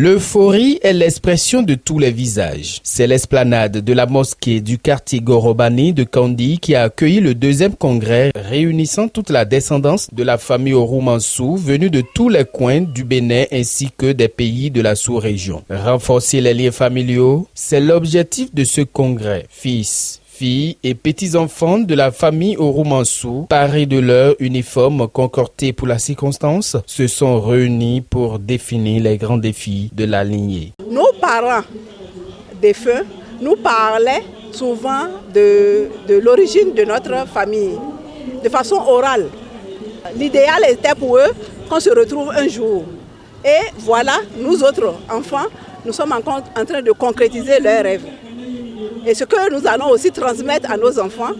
L'euphorie est l'expression de tous les visages. C'est l'esplanade de la mosquée du quartier Gorobani de Kandi qui a accueilli le deuxième congrès réunissant toute la descendance de la famille Oroumansou venue de tous les coins du Bénin ainsi que des pays de la sous-région. Renforcer les liens familiaux, c'est l'objectif de ce congrès. Fils, filles et petits-enfants de la famille Oroumansou, parés de leur uniforme concocté pour la circonstance, se sont réunis pour définir les grands défis de la lignée. Nos parents défunts nous parlaient souvent de l'origine de notre famille, de façon orale. L'idéal était pour eux qu'on se retrouve un jour. Et voilà, nous autres enfants, nous sommes encore en train de concrétiser leurs rêves. Et ce que nous allons aussi transmettre à nos enfants,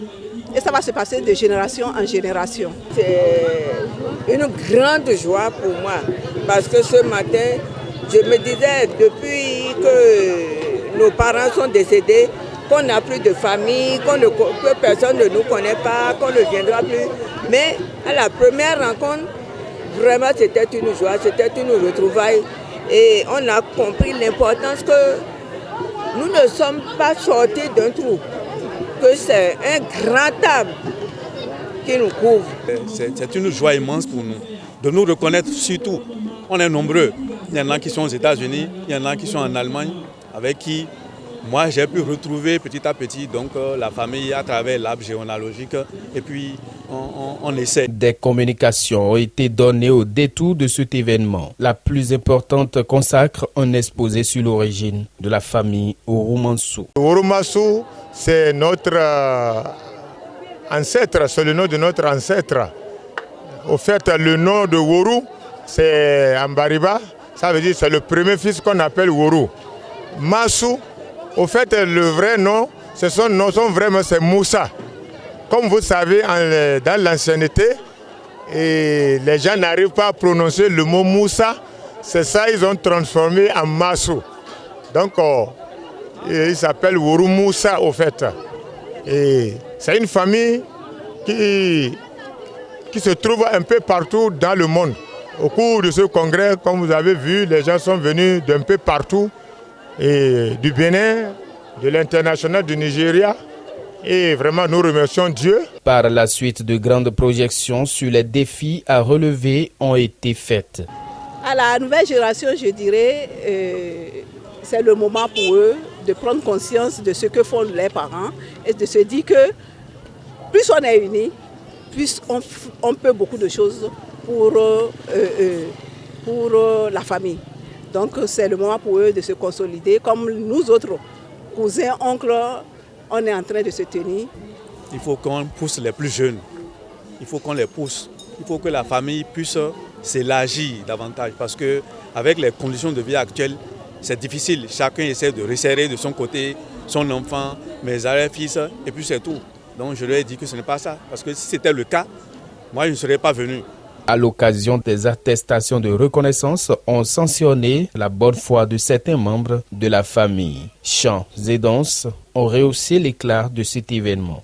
et ça va se passer de génération en génération. C'est une grande joie pour moi, parce que ce matin, je me disais, depuis que nos parents sont décédés, qu'on n'a plus de famille, que personne ne nous connaît pas, qu'on ne viendra plus. Mais à la première rencontre, vraiment c'était une joie, c'était une retrouvaille. Et on a compris l'importance que nous ne sommes pas sortis d'un trou, que c'est un grand arbre qui nous couvre. C'est une joie immense pour nous, de nous reconnaître surtout. On est nombreux. Il y en a qui sont aux États-Unis, il y en a qui sont en Allemagne, avec qui moi j'ai pu retrouver petit à petit la famille à travers l'arbre généalogique. Et puis on essaie. Des communications ont été données au détour de cet événement. La plus importante consacre un exposé sur l'origine de la famille Oroumansou. Oroumansou, c'est notre ancêtre, c'est le nom de notre ancêtre. Au fait, le nom de Wourou, c'est Ambariba, ça veut dire c'est le premier fils qu'on appelle Wourou. Massou, au fait, le vrai nom, son vrai nom, c'est Moussa. Comme vous savez, dans l'ancienneté, les gens n'arrivent pas à prononcer le mot Moussa. C'est ça, ils ont transformé en Massou. Donc, il s'appelle Wourou Moussa, au fait. Et c'est une famille qui se trouve un peu partout dans le monde. Au cours de ce congrès, comme vous avez vu, les gens sont venus d'un peu partout, et du Bénin, de l'international du Nigeria. Et vraiment, nous remercions Dieu. Par la suite, de grandes projections sur les défis à relever ont été faites. À la nouvelle génération, je dirais, c'est le moment pour eux de prendre conscience de ce que font les parents et de se dire que plus on est unis, plus on peut beaucoup de choses pour la famille. Donc c'est le moment pour eux de se consolider comme nous autres, cousins, oncles, on est en train de se tenir. Il faut qu'on pousse les plus jeunes, il faut qu'on les pousse, il faut que la famille puisse s'élargir davantage parce qu'avec les conditions de vie actuelles, c'est difficile. Chacun essaie de resserrer de son côté son enfant, mes arrière-fils, et puis c'est tout. Donc je leur ai dit que ce n'est pas ça, parce que si c'était le cas, moi je ne serais pas venu. À l'occasion des attestations de reconnaissance, on sanctionné la bonne foi de certains membres de la famille. Chants et danses ont rehaussé l'éclat de cet événement.